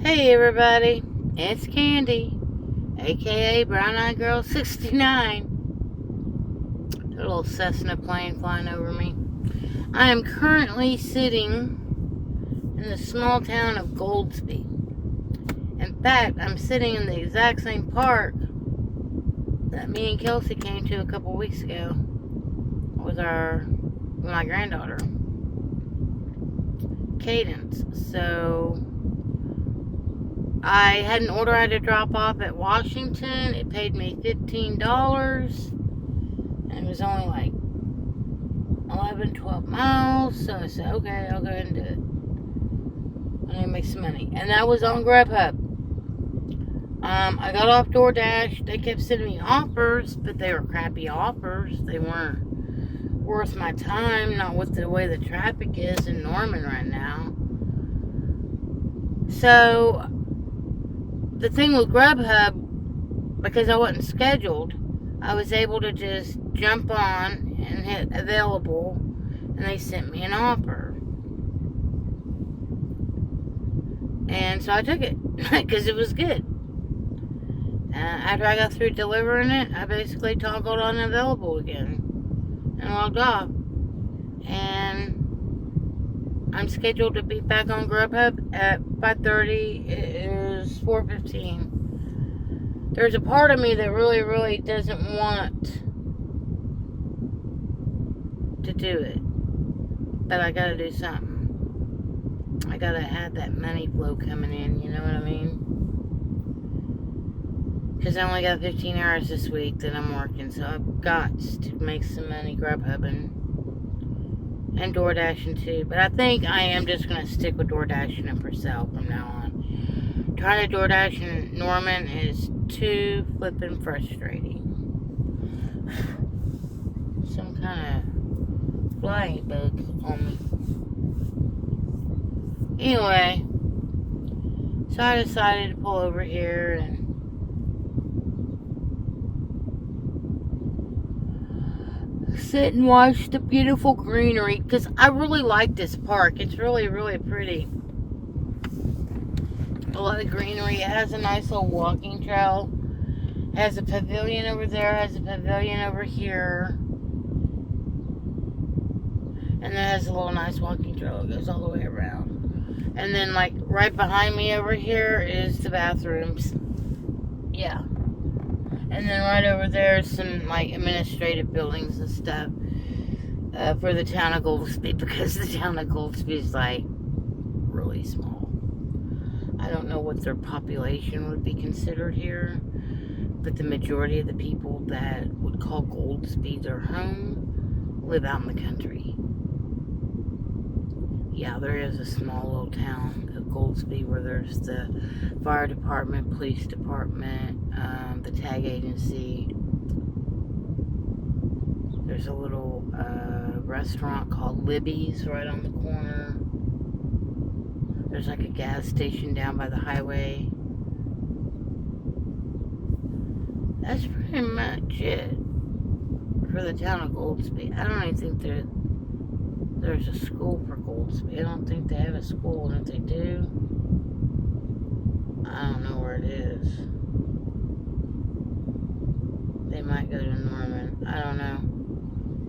Hey everybody, it's Candy, aka Brown Eyed Girl 69. A little Cessna plane flying over me. I am currently sitting in the small town of Goldsby. In fact, I'm sitting in the exact same park that me and Kelsey came to a couple weeks ago with my granddaughter, Cadence. So I had an order I had to drop off at Washington. It paid me $15. And it was only like 11, 12 miles. So I said, okay, I'll go ahead and do it. I need to make some money. And that was on Grubhub. I got off DoorDash. They kept sending me offers, but they were crappy offers. They weren't worth my time, not with the way the traffic is in Norman right now. So the thing with Grubhub, because I wasn't scheduled, I was able to just jump on and hit available, and they sent me an offer. And so I took it, because it was good. After I got through delivering it, I basically toggled on available again and logged off. And I'm scheduled to be back on Grubhub at 5:30. It is 4:15. There's a part of me that really doesn't want to do it. But I gotta do something. I gotta have that money flow coming in, you know what I mean? Because I only got 15 hours this week that I'm working, so I've got to make some money Grubhubbing and DoorDashing too. But I think I am just going to stick with DoorDashing and Purcell from now on. Trying to DoorDash in Norman is too flippin' frustrating. Some kind of fly bug on me. Anyway, so I decided to pull over here and sit and watch the beautiful greenery, because I really like this park. It's really pretty. A lot of greenery. It has a nice little walking trail. It has a pavilion over there. It has a pavilion over here. And then it has a little nice walking trail. It goes all the way around. And then like right behind me over here is the bathrooms. Yeah. And then right over there is some like administrative buildings and stuff for the town of Goldsby, because the town of Goldsby is like really small. I don't know what their population would be considered here, but the majority of the people that would call Goldsby their home live out in the country. Yeah, there is a small little town of Goldsby where there's the fire department, police department, the tag agency. There's a little restaurant called Libby's right on the corner. There's like a gas station down by the highway. That's pretty much it for the town of Goldsby. I don't even think there's a school for Goldsby. I don't think they have a school, and if they do, I don't know where it is. They might go to Norman. I don't know.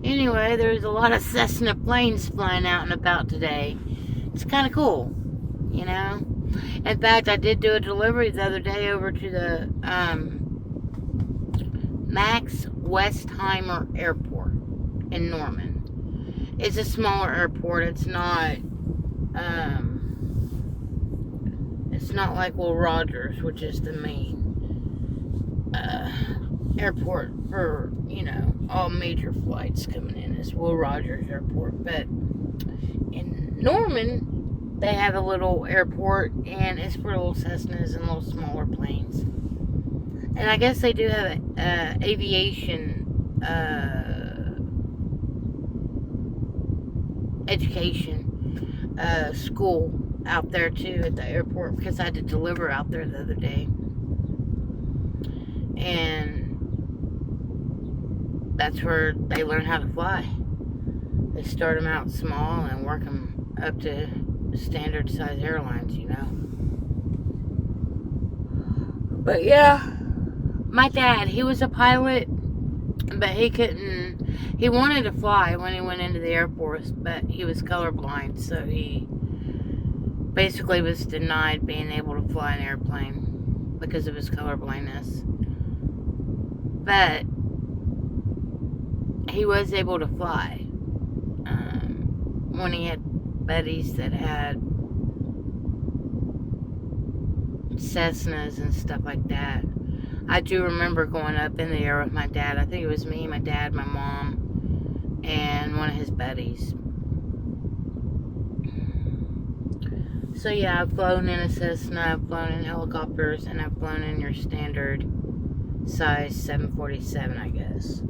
Anyway, there's a lot of Cessna planes flying out and about today. It's kind of cool, you know? In fact, I did do a delivery the other day over to the Max Westheimer Airport in Norman. It's a smaller airport. It's not like Will Rogers, which is the main airport for, you know, all major flights coming in. Is Will Rogers Airport. But in Norman, they have a little airport, and it's for little Cessnas and little smaller planes. And I guess they do have an aviation education school out there too at the airport, because I had to deliver out there the other day. And that's where they learn how to fly. They start them out small and work them up to standard size airlines, you know. But yeah, my dad, he was a pilot, but he couldn't, he wanted to fly when he went into the Air Force, but he was colorblind, so he basically was denied being able to fly an airplane because of his colorblindness. But he was able to fly when he had buddies that had Cessnas and stuff like that. I do remember going up in the air with my dad. I think it was me, my dad, my mom, and one of his buddies. So yeah, I've flown in a Cessna, I've flown in helicopters, and I've flown in your standard size 747, I guess.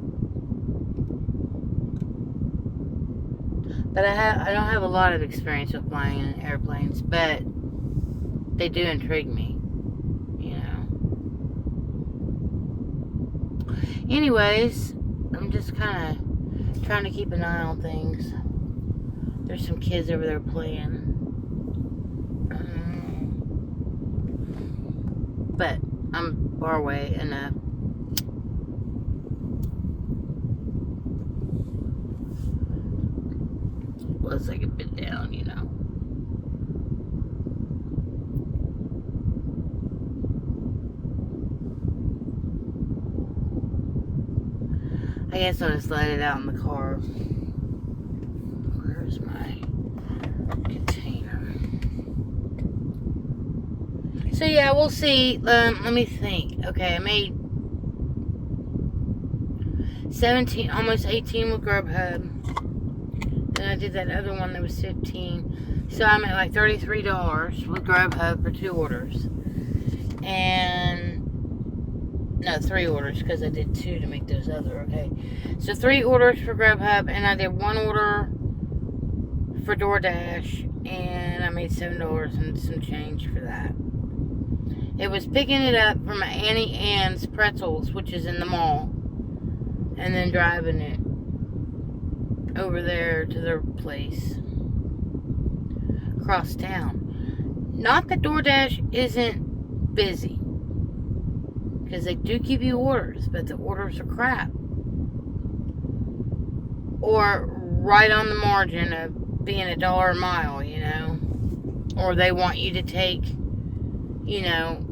But I don't have a lot of experience with flying in airplanes, but they do intrigue me, you know. Anyways, I'm just kind of trying to keep an eye on things. There's some kids over there playing. But I'm far away enough. Looks like a bit down, you know. I guess I'll just let it out in the car. Where's my container? So yeah, we'll see. Let me think. Okay, I made 17, almost 18 with Grubhub. Then I did that other one that was 15. So I'm at like $33 with Grubhub for 2 orders. And no, 3 orders, because I did 2 to make those other, okay. So 3 orders for Grubhub, and I did 1 order for DoorDash, and I made $7 and some change for that. It was picking it up from Annie Ann's Pretzels, which is in the mall, and then driving it over there to their place across town. Not that DoorDash isn't busy, because they do give you orders, but the orders are crap, or right on the margin of being $1 a mile, you know, or they want you to take, you know,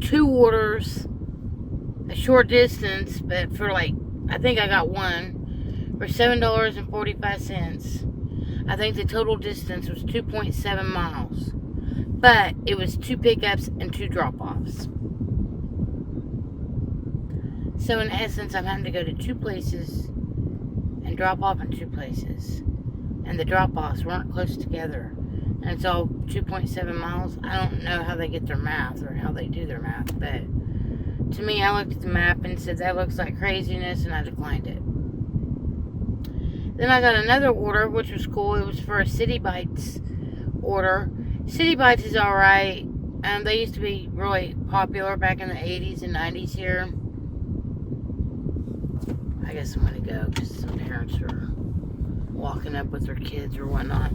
2 orders a short distance, but for like, I think I got one for $7.45. I think the total distance was 2.7 miles. But it was 2 pickups and 2 drop-offs. So in essence, I'm having to go to 2 places and drop off in 2 places. And the drop-offs weren't close together. And it's all 2.7 miles. I don't know how they get their math or how they do their math. But to me, I looked at the map and said, that looks like craziness, and I declined it. Then I got another order, which was cool. It was for a City Bites order. City Bites is alright. They used to be really popular back in the 80s and 90s here. I guess I'm going to go because some parents are walking up with their kids or whatnot.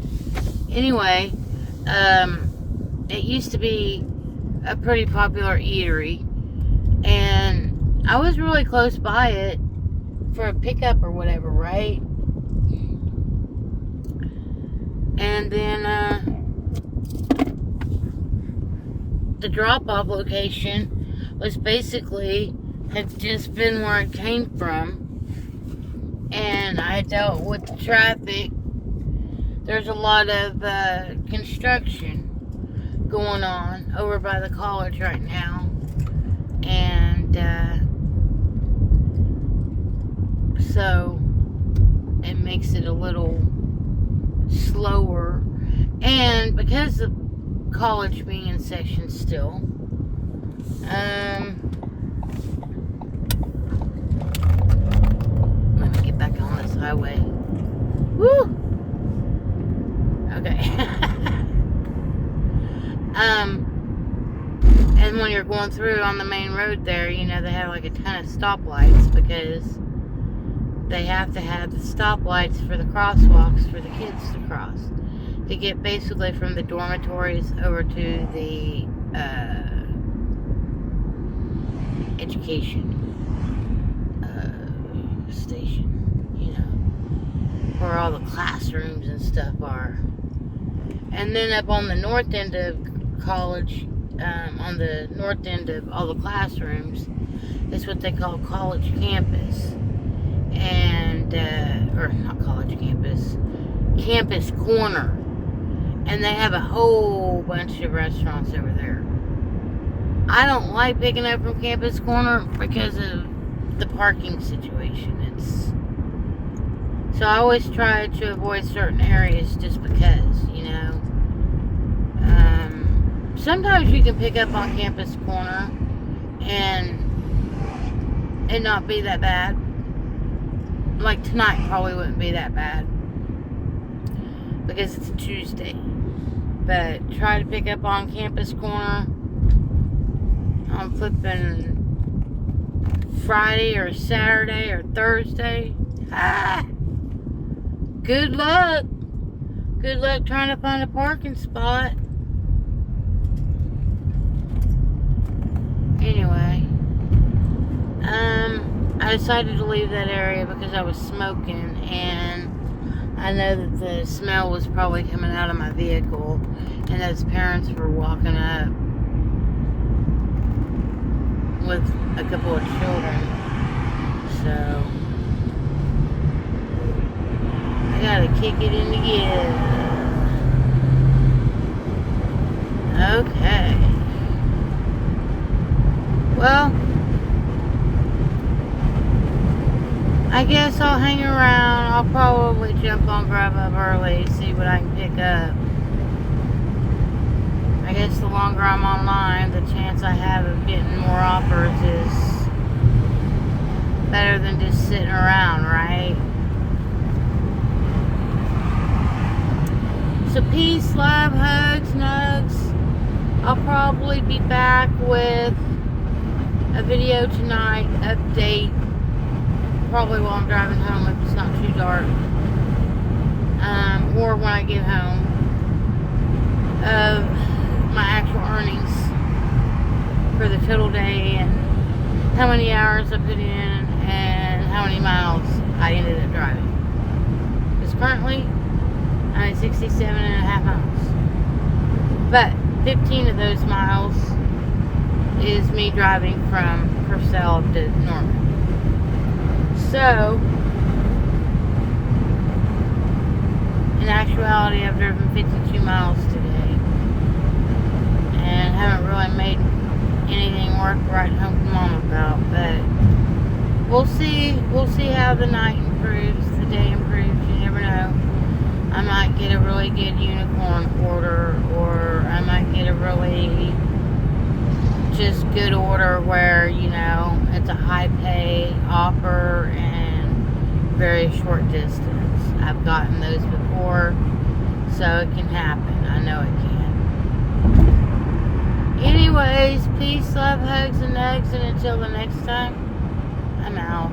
Anyway, it used to be a pretty popular eatery. And I was really close by it for a pickup or whatever, right? And then the drop-off location was basically, had just been where it came from. And I dealt with the traffic. There's a lot of construction going on over by the college right now. And so it makes it a little slower, and because of college being in session still, let me get back on this highway. Woo! Okay. And when you're going through on the main road there, you know, they have like a ton of stoplights because they have to have the stoplights for the crosswalks for the kids to cross to get basically from the dormitories over to the education station, you know, where all the classrooms and stuff are. And then up on the north end of college, on the north end of all the classrooms, is what they call college campus. And, or not college campus, campus corner. And they have a whole bunch of restaurants over there. I don't like picking up from campus corner because of the parking situation. So I always try to avoid certain areas just because, you know. Sometimes you can pick up on campus corner and it not be that bad. Like tonight probably wouldn't be that bad because it's a Tuesday. But try to pick up on campus corner on flipping Friday or Saturday or Thursday. Good luck. Good luck trying to find a parking spot. Anyway, I decided to leave that area because I was smoking, and I know that the smell was probably coming out of my vehicle, and those parents were walking up with a couple of children. So I gotta kick it into gear. Okay. Well, I guess I'll hang around. I'll probably jump on Grubhub early, see what I can pick up. I guess the longer I'm online, the chance I have of getting more offers is better than just sitting around, right? So peace, love, hugs, nugs. I'll probably be back with a video tonight, update, probably while I'm driving home if it's not too dark, or when I get home, of my actual earnings for the total day and how many hours I put in and how many miles I ended up driving. Because currently I'm at 67.5 miles, but 15 of those miles is me driving from Purcell to Norman. So, in actuality, I've driven 52 miles today and haven't really made anything worth writing home to Mom about, but we'll see how the night improves, the day improves. You never know. I might get a really good unicorn order, or I might get a really just good order where, you know, it's a high pay offer and very short distance. I've gotten those before, so it can happen. I know it can. Anyways, peace, love, hugs, and nugs, and until the next time, I'm out.